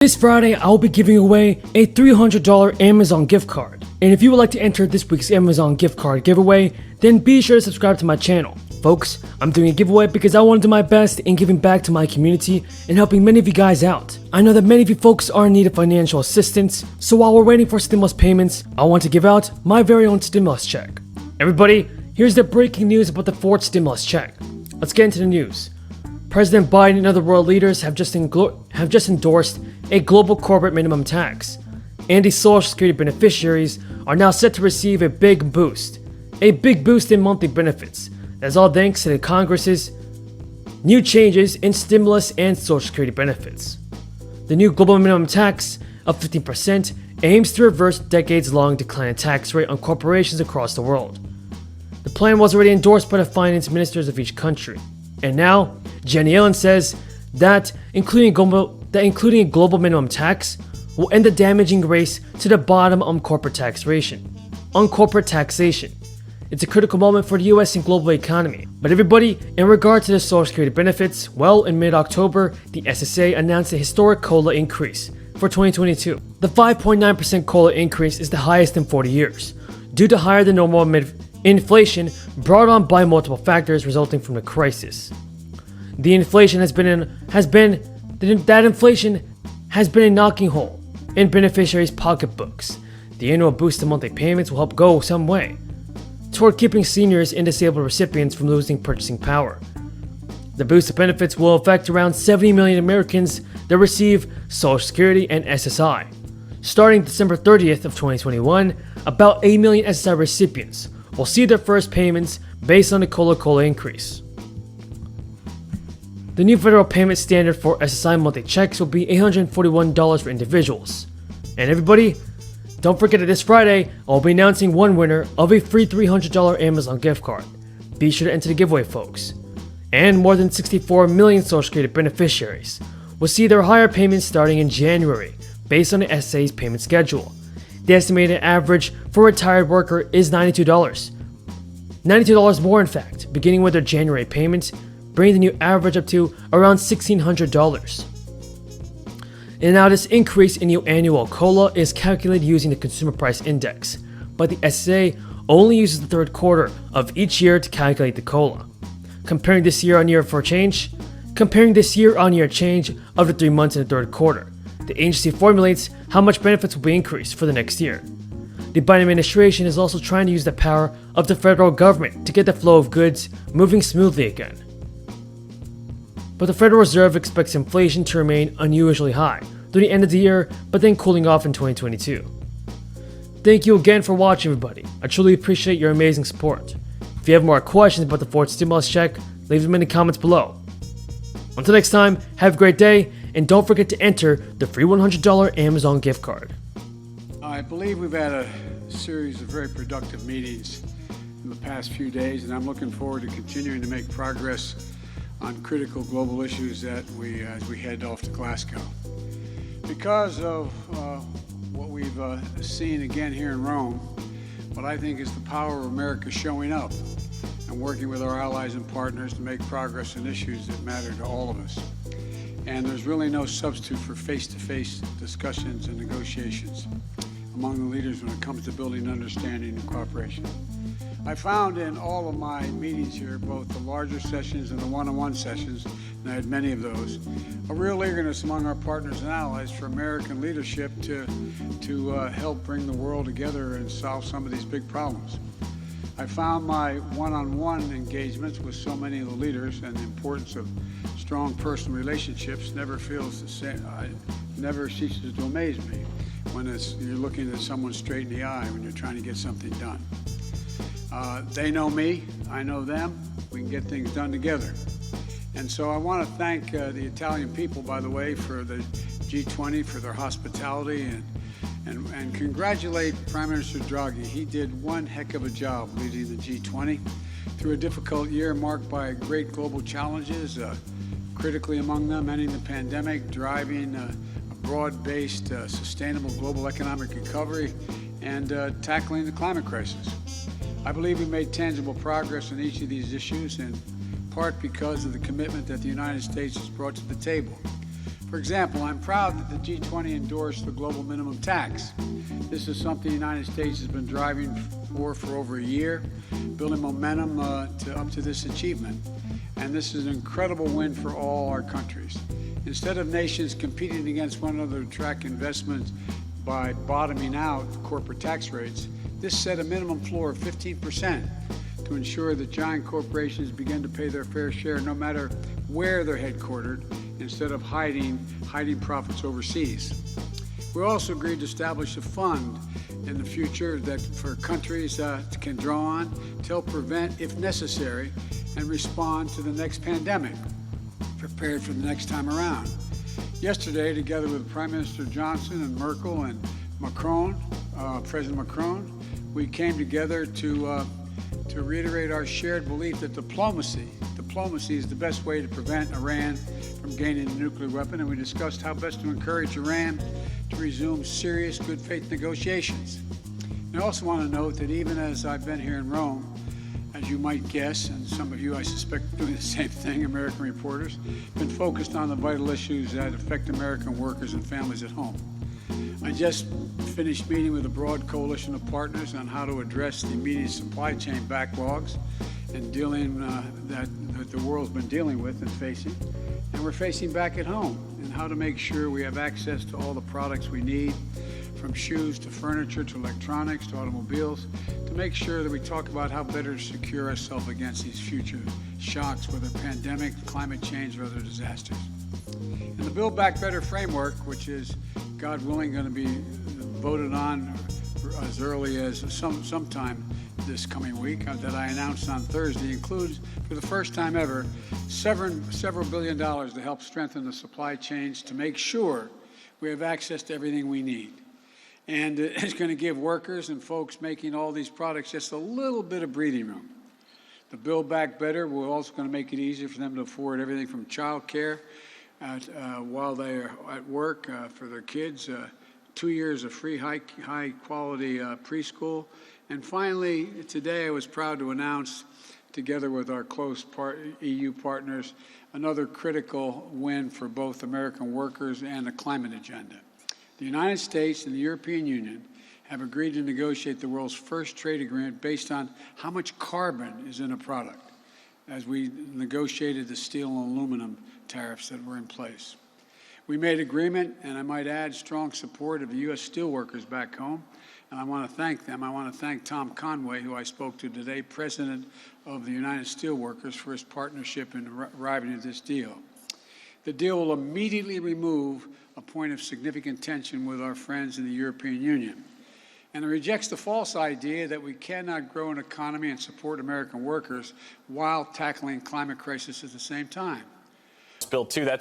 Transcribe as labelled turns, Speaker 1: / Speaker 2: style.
Speaker 1: This Friday, I'll be giving away a $300 Amazon gift card. And if you would like to enter this week's Amazon gift card giveaway, then be sure to subscribe to my channel. Folks, I'm doing a giveaway because I want to do my best in giving back to my community and helping many of you guys out. I know that many of you folks are in need of financial assistance, so while we're waiting for stimulus payments, I want to give out my very own stimulus check. Everybody, here's the breaking news about the fourth stimulus check. Let's get into the news. President Biden and other world leaders have just endorsed a global corporate minimum tax, and the Social Security Beneficiaries are now set to receive a big boost in monthly benefits. That's all thanks to the Congress's new changes in stimulus and Social Security benefits. The new global minimum tax of 15% aims to reverse decades-long declining tax rate on corporations across the world. The plan was already endorsed by the finance ministers of each country, and now Janet Yellen says that including a global minimum tax will end the damaging race to the bottom on corporate taxation. It's a critical moment for the US and global economy. But everybody, in regard to the Social Security benefits, well, in mid-October, the SSA announced a historic COLA increase for 2022. The 5.9% COLA increase is the highest in 40 years, due to higher than normal inflation brought on by multiple factors resulting from the crisis. The inflation has been a knocking hole in beneficiaries' pocketbooks. The annual boost in monthly payments will help go some way toward keeping seniors and disabled recipients from losing purchasing power. The boost of benefits will affect around 70 million Americans that receive Social Security and SSI. Starting December 30th of 2021, about 8 million SSI recipients will see their first payments based on the COLA increase. The new federal payment standard for SSI monthly checks will be $841 for individuals. And everybody, don't forget that this Friday, I'll be announcing one winner of a free $300 Amazon gift card. Be sure to enter the giveaway, folks. And more than 64 million Social Security beneficiaries will see their higher payments starting in January, based on the SSA's payment schedule. The estimated average for a retired worker is $92. $92 more, in fact, beginning with their January payment, bringing the new average up to around $1,600. And now this increase in your annual COLA is calculated using the Consumer Price Index, but the SSA only uses the third quarter of each year to calculate the COLA. Comparing this year-on-year change of the 3 months in the third quarter, the agency formulates how much benefits will be increased for the next year. The Biden administration is also trying to use the power of the federal government to get the flow of goods moving smoothly again. But the Federal Reserve expects inflation to remain unusually high through the end of the year, but then cooling off in 2022. Thank you again for watching, everybody. I truly appreciate your amazing support. If you have more questions about the fourth stimulus check, leave them in the comments below. Until next time, have a great day, and don't forget to enter the free $100 Amazon gift card.
Speaker 2: I believe we've had a series of very productive meetings in the past few days, and I'm looking forward to continuing to make progress on critical global issues as we head off to Glasgow. Because of what we've seen again here in Rome, what I think is the power of America showing up and working with our allies and partners to make progress on issues that matter to all of us. And there's really no substitute for face-to-face discussions and negotiations among the leaders when it comes to building understanding and cooperation. I found in all of my meetings here, both the larger sessions and the one-on-one sessions, and I had many of those, a real eagerness among our partners and allies for American leadership to help bring the world together and solve some of these big problems. I found my one-on-one engagements with so many of the leaders and the importance of strong personal relationships never ceases to amaze me when you're looking at someone straight in the eye when you're trying to get something done. They know me, I know them, we can get things done together. And so I want to thank the Italian people, by the way, for the G20, for their hospitality, and congratulate Prime Minister Draghi. He did one heck of a job leading the G20 through a difficult year marked by great global challenges, critically among them ending the pandemic, driving a broad-based, sustainable global economic recovery, and tackling the climate crisis. I believe we made tangible progress on each of these issues, in part because of the commitment that the United States has brought to the table. For example, I'm proud that the G20 endorsed the global minimum tax. This is something the United States has been driving for over a year, building momentum up to this achievement. And this is an incredible win for all our countries. Instead of nations competing against one another to attract investments by bottoming out corporate tax rates, this set a minimum floor of 15% to ensure that giant corporations begin to pay their fair share no matter where they're headquartered, instead of hiding profits overseas. We also agreed to establish a fund in the future that for countries can draw on to help prevent, if necessary, and respond to the next pandemic, prepared for the next time around. Yesterday, together with Prime Minister Johnson and Merkel and Macron, President Macron, we came together to reiterate our shared belief that diplomacy is the best way to prevent Iran from gaining a nuclear weapon, and we discussed how best to encourage Iran to resume serious good faith negotiations. And I also want to note that even as I've been here in Rome, as you might guess, and some of you I suspect doing the same thing, American reporters, been focused on the vital issues that affect American workers and families at home. I just finished meeting with a broad coalition of partners on how to address the immediate supply chain backlogs and dealing that the world's been dealing with and facing, and we're facing back at home, and how to make sure we have access to all the products we need, from shoes to furniture to electronics to automobiles, to make sure that we talk about how better to secure ourselves against these future shocks, whether pandemic, climate change, or other disasters. And the Build Back Better framework, which is, God willing, going to be voted on as early as sometime this coming week, that I announced on Thursday, includes, for the first time ever, several billion dollars to help strengthen the supply chains to make sure we have access to everything we need. And it's going to give workers and folks making all these products just a little bit of breathing room. The Build Back Better will also going to make it easier for them to afford everything from child care while they are at work for their kids, 2 years of free high-quality preschool. And finally, today I was proud to announce, together with our close EU partners, another critical win for both American workers and the climate agenda. The United States and the European Union have agreed to negotiate the world's first trade agreement based on how much carbon is in a product, as we negotiated the steel and aluminum tariffs that were in place. We made agreement, and I might add, strong support of the U.S. steelworkers back home, and I want to thank them. I want to thank Tom Conway, who I spoke to today, President of the United Steelworkers, for his partnership in arriving at this deal. The deal will immediately remove a point of significant tension with our friends in the European Union, and it rejects the false idea that we cannot grow an economy and support American workers while tackling climate crisis at the same time.
Speaker 3: Bill 2, that's